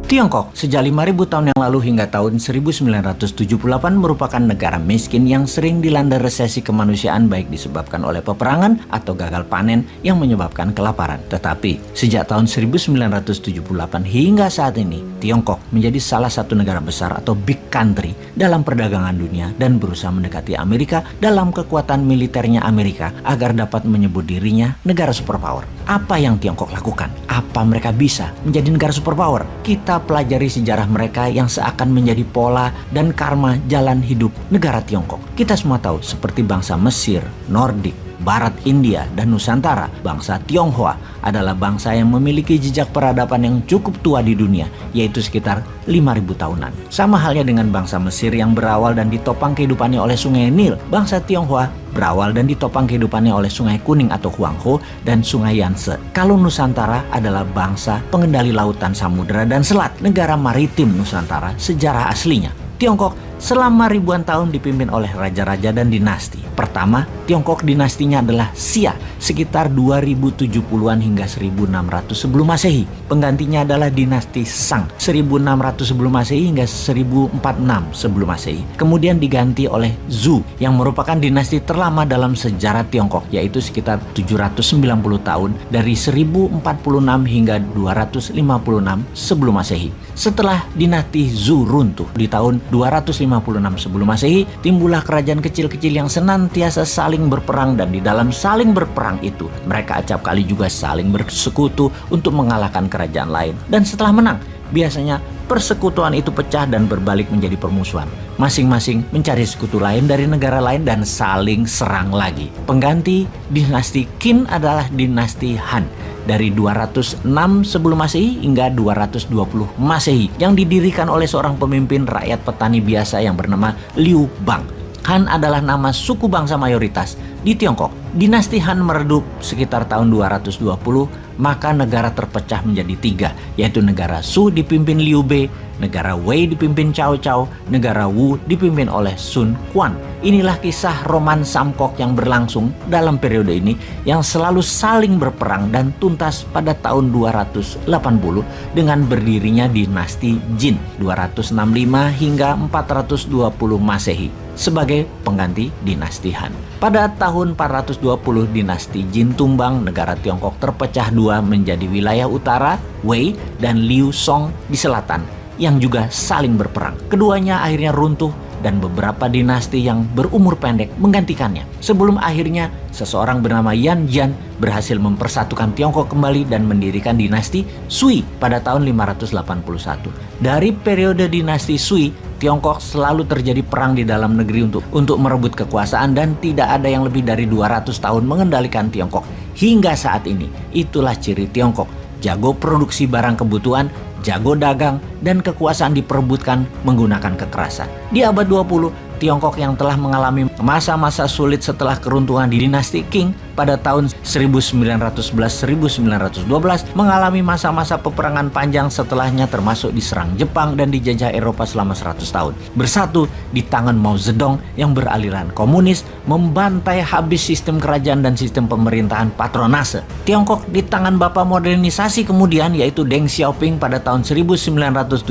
Tiongkok sejak 5.000 tahun yang lalu hingga tahun 1978 merupakan negara miskin yang sering dilanda resesi kemanusiaan baik disebabkan oleh peperangan atau gagal panen yang menyebabkan kelaparan. Tetapi sejak tahun 1978 hingga saat ini, Tiongkok menjadi salah satu negara besar atau big country dalam perdagangan dunia dan berusaha mendekati Amerika dalam kekuatan militernya Amerika agar dapat menyebut dirinya negara superpower. Apa yang Tiongkok lakukan? Apa mereka bisa menjadi negara superpower? Kita pelajari sejarah mereka yang seakan menjadi pola dan karma jalan hidup negara Tiongkok. Kita semua tahu seperti bangsa Mesir, Nordik, Barat India, dan Nusantara, bangsa Tionghoa adalah bangsa yang memiliki jejak peradaban yang cukup tua di dunia, yaitu sekitar 5.000 tahunan. Sama halnya dengan bangsa Mesir yang berawal dan ditopang kehidupannya oleh sungai Nil, bangsa Tionghoa berawal dan ditopang kehidupannya oleh sungai Kuning atau Huanghe dan sungai Yangtze. Kalau Nusantara adalah bangsa pengendali lautan, samudera, dan selat, negara maritim Nusantara sejarah aslinya. Tiongkok selama ribuan tahun dipimpin oleh raja-raja dan dinasti. Pertama, Tiongkok dinastinya adalah Xia sekitar 2070-an hingga 1600 sebelum Masehi. Penggantinya adalah dinasti Shang 1600 sebelum Masehi hingga 1046 sebelum Masehi. Kemudian diganti oleh Zhou yang merupakan dinasti terlama dalam sejarah Tiongkok, yaitu sekitar 790 tahun dari 1046 hingga 256 sebelum Masehi. Setelah dinasti Zhou runtuh di tahun 256 sebelum Masehi, timbullah kerajaan kecil-kecil yang senantiasa saling berperang, dan di dalam saling berperang itu mereka acap kali juga saling bersekutu untuk mengalahkan kerajaan lain. Dan setelah menang, biasanya persekutuan itu pecah dan berbalik menjadi permusuhan. Masing-masing mencari sekutu lain dari negara lain dan saling serang lagi. Pengganti dinasti Qin adalah dinasti Han dari 206 sebelum Masehi hingga 220 Masehi yang didirikan oleh seorang pemimpin rakyat petani biasa yang bernama Liu Bang. Han adalah nama suku bangsa mayoritas di Tiongkok. Dinasti Han meredup sekitar tahun 220, maka negara terpecah menjadi tiga, yaitu negara Su dipimpin Liu Bei, negara Wei dipimpin Cao Cao, negara Wu dipimpin oleh Sun Quan. Inilah kisah roman Samkok yang berlangsung dalam periode ini yang selalu saling berperang dan tuntas pada tahun 280 dengan berdirinya dinasti Jin 265 hingga 420 Masehi sebagai pengganti dinasti Han. Pada tahun 420 dinasti Jin tumbang, negara Tiongkok terpecah dua menjadi wilayah utara Wei dan Liu Song di selatan yang juga saling berperang. Keduanya akhirnya runtuh dan beberapa dinasti yang berumur pendek menggantikannya. Sebelum akhirnya seseorang bernama Yan Jian berhasil mempersatukan Tiongkok kembali dan mendirikan dinasti Sui pada tahun 581. Dari periode dinasti Sui, Tiongkok selalu terjadi perang di dalam negeri untuk merebut kekuasaan dan tidak ada yang lebih dari 200 tahun mengendalikan Tiongkok hingga saat ini. Itulah ciri Tiongkok, jago produksi barang kebutuhan, jago dagang, dan kekuasaan diperebutkan menggunakan kekerasan. Di abad 20, Tiongkok yang telah mengalami masa-masa sulit setelah keruntuhan di dinasti Qing pada tahun 1911-1912 mengalami masa-masa peperangan panjang setelahnya, termasuk diserang Jepang dan dijajah Eropa selama 100 tahun. Bersatu di tangan Mao Zedong yang beraliran komunis, membantai habis sistem kerajaan dan sistem pemerintahan patronase. Tiongkok di tangan bapak modernisasi kemudian, yaitu Deng Xiaoping pada tahun 1978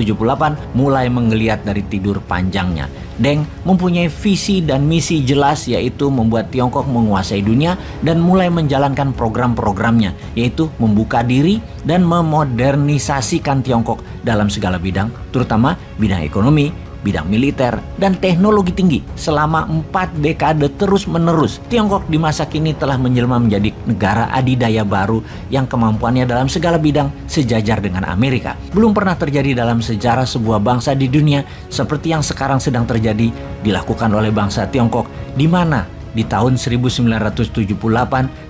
mulai menggeliat dari tidur panjangnya. Deng mempunyai visi dan misi jelas, yaitu membuat Tiongkok menguasai dunia dan mulai menjalankan program-programnya, yaitu membuka diri dan memodernisasikan Tiongkok dalam segala bidang, terutama bidang ekonomi, bidang militer, dan teknologi tinggi. Selama 4 dekade terus-menerus, Tiongkok di masa kini telah menjelma menjadi negara adidaya baru yang kemampuannya dalam segala bidang sejajar dengan Amerika. Belum pernah terjadi dalam sejarah sebuah bangsa di dunia seperti yang sekarang sedang terjadi dilakukan oleh bangsa Tiongkok, di mana di tahun 1978,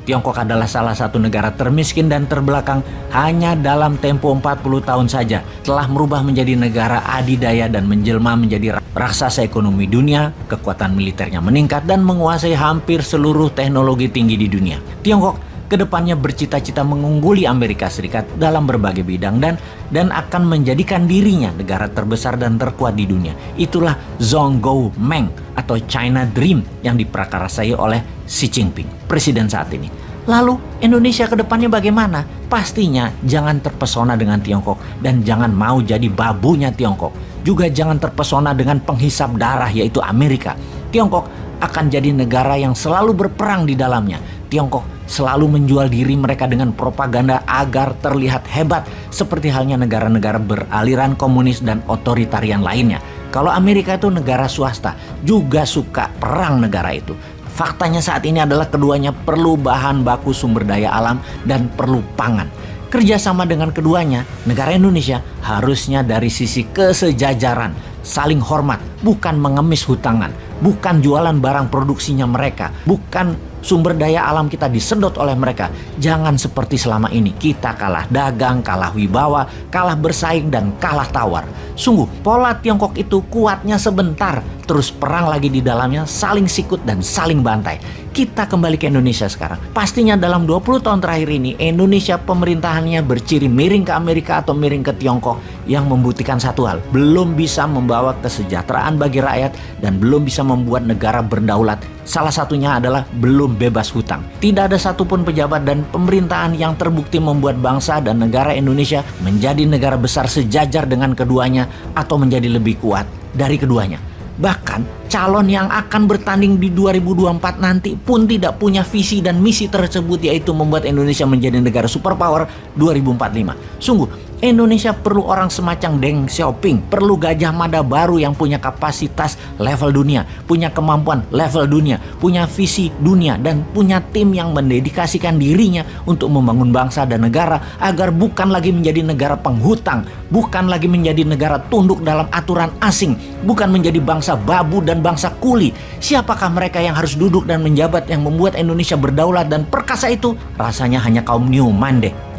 Tiongkok adalah salah satu negara termiskin dan terbelakang. Hanya dalam tempo 40 tahun saja telah merubah menjadi negara adidaya dan menjelma menjadi raksasa ekonomi dunia. Kekuatan militernya meningkat dan menguasai hampir seluruh teknologi tinggi di dunia. Tiongkok kedepannya bercita-cita mengungguli Amerika Serikat dalam berbagai bidang dan akan menjadikan dirinya negara terbesar dan terkuat di dunia. Itulah Zhongguo Meng atau China Dream yang diprakarsai oleh Xi Jinping, presiden saat ini. Lalu Indonesia ke depannya bagaimana? Pastinya jangan terpesona dengan Tiongkok dan jangan mau jadi babunya Tiongkok. Juga jangan terpesona dengan penghisap darah yaitu Amerika. Tiongkok akan jadi negara yang selalu berperang di dalamnya. Tiongkok selalu menjual diri mereka dengan propaganda agar terlihat hebat seperti halnya negara-negara beraliran komunis dan otoritarian lainnya. Kalau Amerika itu negara swasta, juga suka perang negara itu. Faktanya saat ini adalah keduanya perlu bahan baku sumber daya alam dan perlu pangan. Kerjasama dengan keduanya, negara Indonesia harusnya dari sisi kesejajaran, saling hormat, bukan mengemis hutangan, bukan jualan barang produksinya mereka, bukan sumber daya alam kita disedot oleh mereka. Jangan seperti selama ini kita kalah dagang, kalah wibawa, kalah bersaing dan kalah tawar. Sungguh pola Tiongkok itu kuatnya sebentar, terus perang lagi di dalamnya, saling sikut dan saling bantai. Kita kembali ke Indonesia sekarang. Pastinya dalam 20 tahun terakhir ini Indonesia pemerintahannya berciri miring ke Amerika atau miring ke Tiongkok, yang membuktikan satu hal, belum bisa membawa kesejahteraan bagi rakyat dan belum bisa membuat negara berdaulat. Salah satunya adalah belum bebas hutang. Tidak ada satupun pejabat dan pemerintahan yang terbukti membuat bangsa dan negara Indonesia menjadi negara besar sejajar dengan keduanya atau menjadi lebih kuat dari keduanya. Bahkan calon yang akan bertanding di 2024 nanti pun tidak punya visi dan misi tersebut, yaitu membuat Indonesia menjadi negara superpower 2045. Sungguh Indonesia perlu orang semacam Deng Xiaoping, perlu Gajah Mada baru yang punya kapasitas level dunia, punya kemampuan level dunia, punya visi dunia, dan punya tim yang mendedikasikan dirinya untuk membangun bangsa dan negara agar bukan lagi menjadi negara penghutang, bukan lagi menjadi negara tunduk dalam aturan asing, bukan menjadi bangsa babu dan bangsa kuli. Siapakah mereka yang harus duduk dan menjabat yang membuat Indonesia berdaulat dan perkasa itu? Rasanya hanya kaum Newman deh.